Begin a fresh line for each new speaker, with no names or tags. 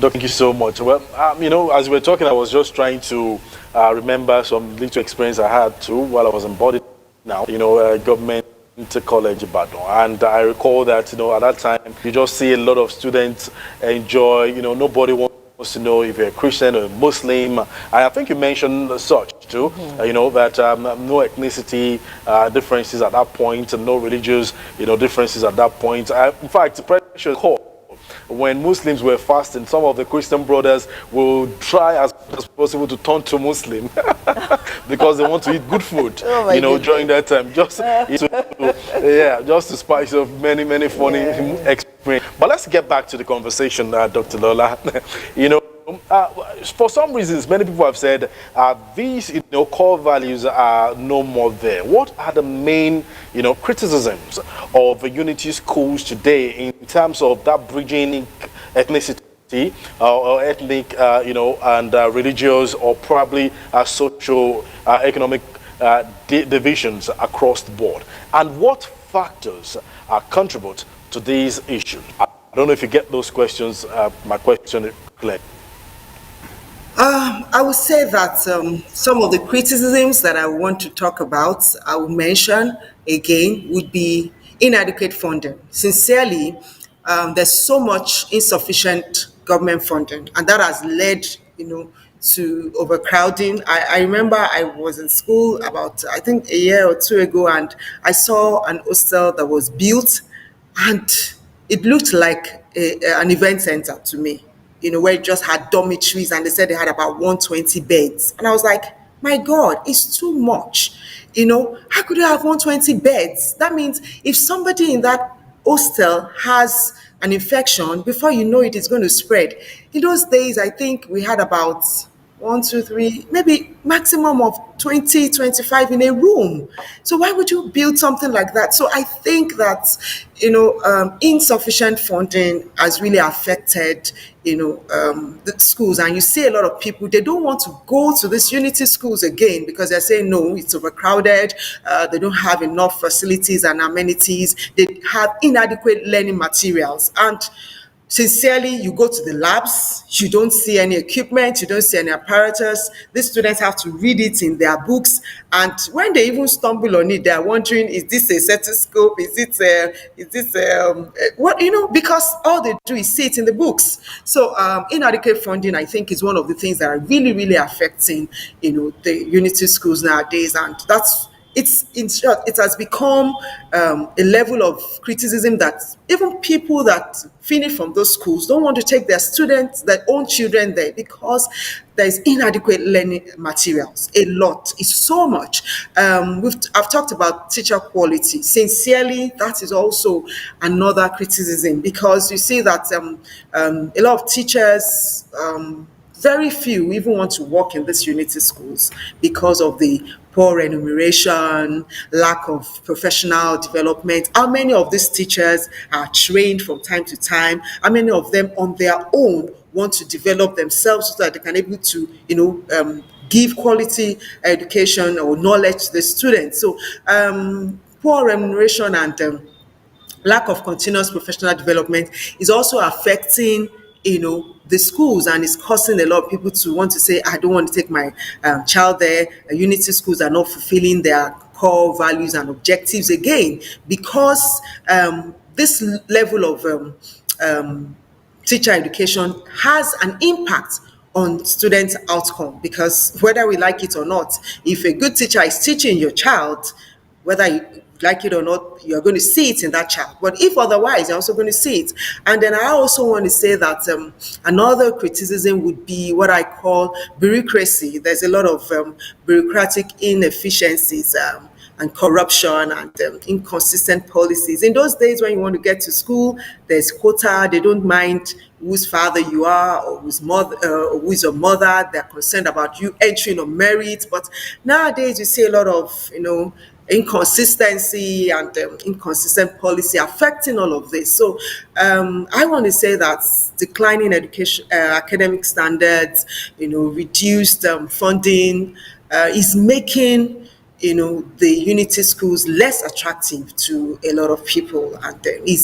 Thank you so much. Well, as we were talking, I was just trying to remember some little experience I had too while I was in body now, government college Ibadan. And I recall that, at that time, you just see a lot of students enjoy, nobody wants to know if you're a Christian or a Muslim. And I think you mentioned such too, that no ethnicity differences at that point, and no religious, differences at that point. In fact, the pressure call when Muslims were fasting, some of the Christian brothers will try as much as possible to turn to Muslim because they want to eat good food, during that time. Just to spice up many, many funny experiences. But let's get back to the conversation, Dr. Lola. For some reasons, many people have said these, core values are no more there. What are the main, criticisms of unity schools today in terms of that bridging ethnicity or ethnic, and religious or probably social, economic divisions across the board? And what factors contribute to these issues? I don't know if you get those questions. My question is clear.
I would say that some of the criticisms that I want to talk about, I will mention again, would be inadequate funding. Sincerely, there's so much insufficient government funding, and that has led, to overcrowding. I remember I was in school about, I think, a year or two ago, and I saw an hostel that was built, and it looked like an event center to me, where it just had dormitories, and they said they had about 120 beds. And I was like, my God, it's too much. How could you have 120 beds? That means if somebody in that hostel has an infection, before you know it, it's going to spread. In those days, I think we had about one, two, three, maybe maximum of 20, 25 in a room. So why would you build something like that? So I think that, insufficient funding has really affected, the schools. And you see a lot of people, they don't want to go to these unity schools again because they're saying, no, it's overcrowded. They don't have enough facilities and amenities. They have inadequate learning materials. And sincerely, you go to the labs, you don't see any equipment, you don't see any apparatus. These students have to read it in their books, and when they even stumble on it, they are wondering, is this a stethoscope? What, because all they do is see it in the books. So inadequate funding, I think, is one of the things that are really, really affecting, the unity schools nowadays, and that's it's in short, it has become a level of criticism that even people that finish from those schools don't want to take their students, their own children there, because there's inadequate learning materials. A lot. It's so much. I've talked about teacher quality. Sincerely, that is also another criticism, because you see that a lot of teachers, very few even want to work in these unity schools because of the poor remuneration, lack of professional development. How many of these teachers are trained from time to time? How many of them on their own want to develop themselves so that they can able to, give quality education or knowledge to the students? So poor remuneration and lack of continuous professional development is also affecting, the schools, and it's causing a lot of people to want to say, I don't want to take my child there. Unity schools are not fulfilling their core values and objectives again, because this level of teacher education has an impact on students' outcome, because whether we like it or not, if a good teacher is teaching your child, whether you like it or not, you're going to see it in that child. But if otherwise, you're also going to see it. And then I also want to say that another criticism would be what I call bureaucracy. There's a lot of bureaucratic inefficiencies and corruption and inconsistent policies. In those days when you want to get to school, there's quota. They don't mind whose father you are or whose mother, or who is your mother. They're concerned about you entering on merit. But nowadays you see a lot of, inconsistency and inconsistent policy affecting all of this. So I want to say that declining education, academic standards, reduced funding is making, the unity schools less attractive to a lot of people, and is